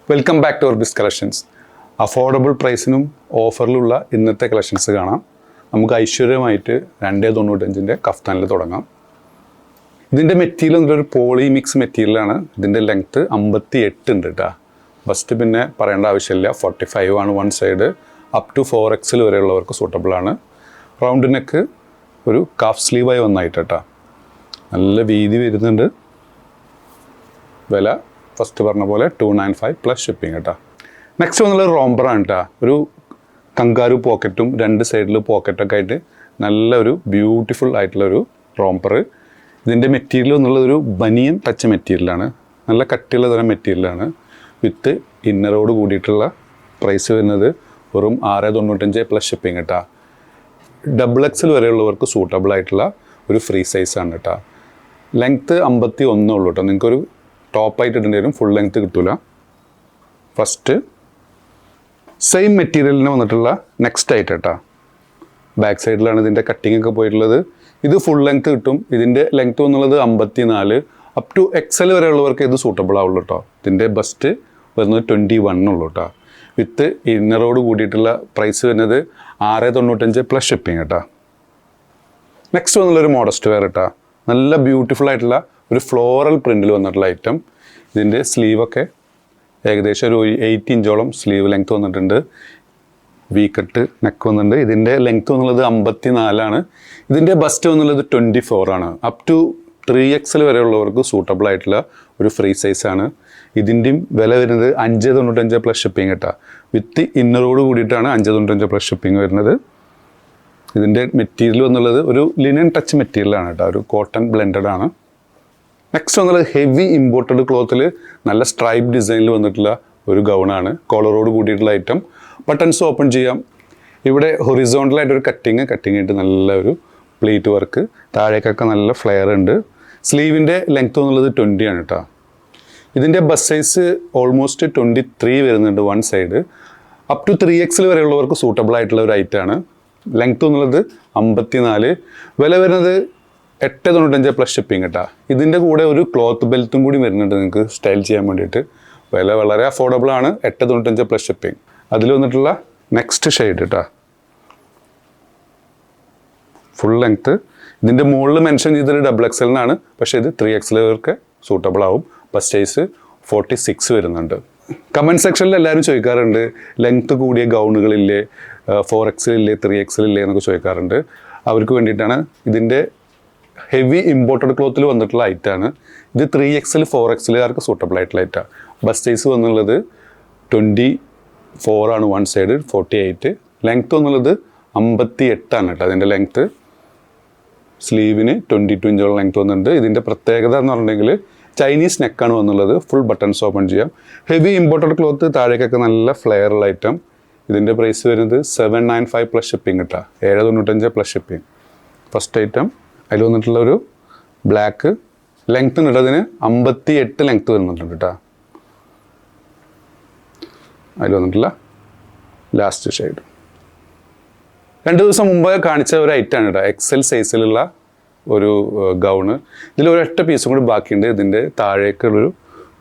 Welcome back to Orbis collections. Affordable പ്രൈസിനും ഓഫറിലുള്ള ഇന്നത്തെ കളക്ഷൻസ് കാണാം. നമുക്ക് ഐശ്വര്യമായിട്ട് 295 കഫ്താനിൽ തുടങ്ങാം. ഇതിൻ്റെ മെറ്റീരിയൽ എന്നൊരു പോളി മിക്സ് മെറ്റീരിയലാണ്. ഇതിൻ്റെ ലെങ്ത്ത് 58 ഉണ്ട് കേട്ടോ. ബസ്റ്റ് പിന്നെ പറയേണ്ട ആവശ്യമില്ല, 45 ആണ് one side. Up to 4XL വരെയുള്ളവർക്ക് സൂട്ടബിളാണ്. റൗണ്ട് നെക്ക് ഒരു കാഫ് സ്ലീവായി വന്നായിട്ട് കേട്ടോ. നല്ല വീതി വരുന്നുണ്ട്. വില ഫസ്റ്റ് പറഞ്ഞ പോലെ 295 പ്ലസ് ഷിപ്പിംഗ് കേട്ടോ. നെക്സ്റ്റ് വന്നുള്ളത് റോംബറാണ് കേട്ടോ. ഒരു കങ്കാരു പോക്കറ്റും 2 സൈഡിൽ പോക്കറ്റൊക്കെ ആയിട്ട് നല്ലൊരു ബ്യൂട്ടിഫുൾ ആയിട്ടുള്ളൊരു റോംബർ. ഇതിൻ്റെ മെറ്റീരിയൽ എന്നുള്ളതൊരു ബനിയൻ ടച്ച് മെറ്റീരിയലാണ്. നല്ല കട്ടിയുള്ള തരം മെറ്റീരിയലാണ്. വിത്ത് ഇന്നറോട് കൂടിയിട്ടുള്ള പ്രൈസ് വരുന്നത് വെറും 695 പ്ലസ് ഷിപ്പിംഗ് കേട്ടോ. XXL വരെയുള്ളവർക്ക് സൂട്ടബിൾ ആയിട്ടുള്ള ഒരു ഫ്രീ സൈസാണ് കേട്ടോ. ലെങ്ത്ത് 51 ഉള്ളൂ കേട്ടോ. നിങ്ങൾക്കൊരു ടോപ്പായിട്ട് ഇടേണ്ടി വരും, ഫുൾ ലെങ്ത്ത് കിട്ടില്ല. ഫസ്റ്റ് സെയിം മെറ്റീരിയലിന് വന്നിട്ടുള്ള നെക്സ്റ്റ് ആയിട്ട് കേട്ടോ. ബാക്ക് സൈഡിലാണ് ഇതിൻ്റെ കട്ടിങ് ഒക്കെ പോയിട്ടുള്ളത്. ഇത് ഫുൾ ലെങ്ത്ത് കിട്ടും. ഇതിൻ്റെ ലെങ്ത്ത് വന്നുള്ളത് 54. അപ് ടു XL വരെയുള്ളവർക്ക് ഇത് സൂട്ടബിൾ ആവുള്ളൂ കേട്ടോ. ഇതിൻ്റെ ബസ്റ്റ് വരുന്നത് 21 ഉള്ളൂ കേട്ടോ. വിത്ത് ഇന്നറോട് കൂടിയിട്ടുള്ള പ്രൈസ് വരുന്നത് 695 പ്ലസ് ഷിപ്പിംഗ് കേട്ടോ. നെക്സ്റ്റ് വന്നുള്ളൊരു മോഡസ്റ്റ് വെയർ കേട്ടോ. നല്ല ബ്യൂട്ടിഫുൾ ആയിട്ടുള്ള ഒരു ഫ്ലോറൽ പ്രിൻറ്റിൽ വന്നിട്ടുള്ള ഐറ്റം. ഇതിൻ്റെ സ്ലീവൊക്കെ ഏകദേശം ഒരു 8 ഇഞ്ചോളം സ്ലീവ് ലെങ്ത്ത് വന്നിട്ടുണ്ട്. വി കട്ട് നെക്ക് വന്നിട്ടുണ്ട്. ഇതിൻ്റെ ലെങ്ത്ത് വന്നുള്ളത് 54 ഇതിൻ്റെ ബസ്റ്റ് വന്നുള്ളത് 24 ആണ്. അപ് ടു 3XL വരെയുള്ളവർക്ക് സൂട്ടബിൾ ആയിട്ടുള്ള ഒരു ഫ്രീ സൈസാണ്. ഇതിൻ്റെയും വില വരുന്നത് 595 പ്ലസ് ഷിപ്പിംഗ് കേട്ടോ. വിത്ത് ഇന്നറോട് കൂടിയിട്ടാണ് 595 പ്ലസ് ഷിപ്പിംഗ് വരുന്നത്. ഇതിൻ്റെ മെറ്റീരിയൽ വന്നുള്ളത് ഒരു ലിനൻ ടച്ച് മെറ്റീരിയലാണ് കേട്ടോ. ഒരു കോട്ടൺ ബ്ലെൻഡഡ് ആണ്. നെക്സ്റ്റ് വന്നുള്ളത് ഹെവി ഇമ്പോർട്ടഡ് ക്ലോത്തിൽ നല്ല സ്ട്രൈപ്പ് ഡിസൈനിൽ വന്നിട്ടുള്ള ഒരു ഗൗണാണ്. കോളറോട് കൂടിയിട്ടുള്ള ഐറ്റം. ബട്ടൺസ് ഓപ്പൺ ചെയ്യാം. ഇവിടെ ഹൊറിസോണ്ടലായിട്ടൊരു കട്ടിങ് ആയിട്ട് നല്ല ഒരു പ്ലീറ്റ് വർക്ക്. താഴേക്കൊക്കെ നല്ല ഫ്ലെയർ ഉണ്ട്. സ്ലീവിൻ്റെ ലെങ്ത്ത് എന്നുള്ളത് 20 ആണ് കേട്ടോ. ഇതിൻ്റെ ബസ് സൈസ് ഓൾമോസ്റ്റ് 23 വരുന്നുണ്ട് one side. Up to 3XL വരെയുള്ളവർക്ക് സൂട്ടബിൾ ആയിട്ടുള്ള ഒരു ഐറ്റമാണ്. ലെങ്ത്ത് എന്നുള്ളത് 54. വില വരുന്നത് 895 പ്ലസ് ഷിപ്പിംഗ് കേട്ടോ. ഇതിൻ്റെ കൂടെ ഒരു ക്ലോത്ത് ബെൽറ്റും കൂടി വരുന്നുണ്ട് നിങ്ങൾക്ക് സ്റ്റൈൽ ചെയ്യാൻ വേണ്ടിയിട്ട്. വില വളരെ അഫോർഡബിൾ ആണ്, 895 പ്ലസ് ഷിപ്പിംഗ്. അതിൽ വന്നിട്ടുള്ള നെക്സ്റ്റ് ഷെയ്ഡ് കേട്ടോ. Full length. ഇതിൻ്റെ മുകളിൽ മെൻഷൻ ചെയ്തത് XXL എന്നാണ്, പക്ഷേ ഇത് 3XL വർക്ക് സൂട്ടബിൾ ആവും. ബസ് സൈസ് 46 വരുന്നുണ്ട്. കമൻറ്റ് സെക്ഷനിൽ എല്ലാവരും ചോദിക്കാറുണ്ട്, ലെങ്ത്ത് കൂടിയ ഗൗണുകളില്ലേ, 4XL ഇല്ലേ, 3XL ഇല്ലേ എന്നൊക്കെ ചോദിക്കാറുണ്ട്. അവർക്ക് വേണ്ടിയിട്ടാണ്. ഇതിൻ്റെ ഹെവി ഇമ്പോർട്ടഡ് ക്ലോത്തിൽ വന്നിട്ടുള്ള ഐറ്റാണ്. ഇത് 3XL 4XLകാർക്ക് സൂട്ടബിൾ ആയിട്ടുള്ള ഐറ്റാണ്. ബസ് സൈസ് വന്നുള്ളത് 24 ആണ് വൺ സൈഡ്, 48. ലെങ്ത്ത് വന്നുള്ളത് 58 ആണ് കേട്ടോ. അതിൻ്റെ ലെങ്ത്ത് സ്ലീവിന് 22 ഇഞ്ചോളം ലെങ്ത്ത് വന്നിട്ടുണ്ട്. ഇതിൻ്റെ പ്രത്യേകത എന്ന് പറഞ്ഞിട്ടുണ്ടെങ്കിൽ ചൈനീസ് നെക്കാണ് വന്നുള്ളത്. ഫുൾ ബട്ടൺസ് ഓപ്പൺ ചെയ്യാം. ഹെവി ഇമ്പോർട്ടഡ് ക്ലോത്ത്, താഴേക്കൊക്കെ നല്ല ഫ്ലെയറുള്ള ഐറ്റം. ഇതിൻ്റെ പ്രൈസ് വരുന്നത് 795 പ്ലസ് ഷിപ്പിംഗ് കേട്ടോ. 795 പ്ലസ് ഷിപ്പിംഗ്. First item. അതിൽ വന്നിട്ടുള്ള ഒരു ബ്ലാക്ക് ലെങ്ത്ത് ഉണ്ട്. അതിന് 58 ലെങ്ത്ത് വരുന്നുണ്ട് കേട്ടോ. അതിൽ വന്നിട്ടുള്ള ലാസ്റ്റ് ഷെയ്ഡ് 2 ദിവസം മുമ്പ് കാണിച്ച ഒരു ഐറ്റമാണ് കേട്ടോ. XL സൈസിലുള്ള ഒരു ഗൗണ്. ഇതിലൊരു 8 പീസും കൂടി ബാക്കിയുണ്ട്. ഇതിൻ്റെ താഴേക്കുള്ളൊരു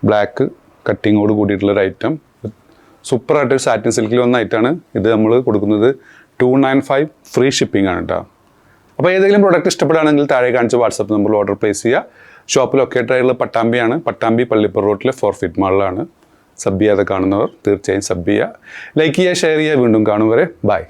ബ്ലാക്ക് കട്ടിങ്ങോട് കൂടിയിട്ടുള്ളൊരു ഐറ്റം. സൂപ്പറായിട്ട് സാറ്റിൻ സിൽക്കിൽ വന്ന ഐറ്റമാണ്. ഇത് നമ്മൾ കൊടുക്കുന്നത് 295 ഫ്രീ ഷിപ്പിംഗ് ആണ് കേട്ടോ. അപ്പോൾ ഏതെങ്കിലും പ്രോഡക്റ്റ് ഇഷ്ടപ്പെടുകയാണെങ്കിൽ താഴെ കാണിച്ച വാട്സപ്പ് നമ്പറിൽ ഓർഡർ പ്ലേസ് ചെയ്യുക. ഷോപ്പ് ലൊക്കേറ്റഡ് ആയിട്ടുള്ള പട്ടാമ്പിയാണ്. പട്ടാമ്പി പള്ളിപ്പുറ റോട്ടിലെ 4 ഫീറ്റ് മാളിലാണ്. സബ് ചെയ്യാതെ കാണുന്നവർ തീർച്ചയായും സബ് ചെയ്യുക. ലൈക്ക് ചെയ്യുക, ഷെയർ ചെയ്യുക. വീണ്ടും കാണും വരെ ബൈ.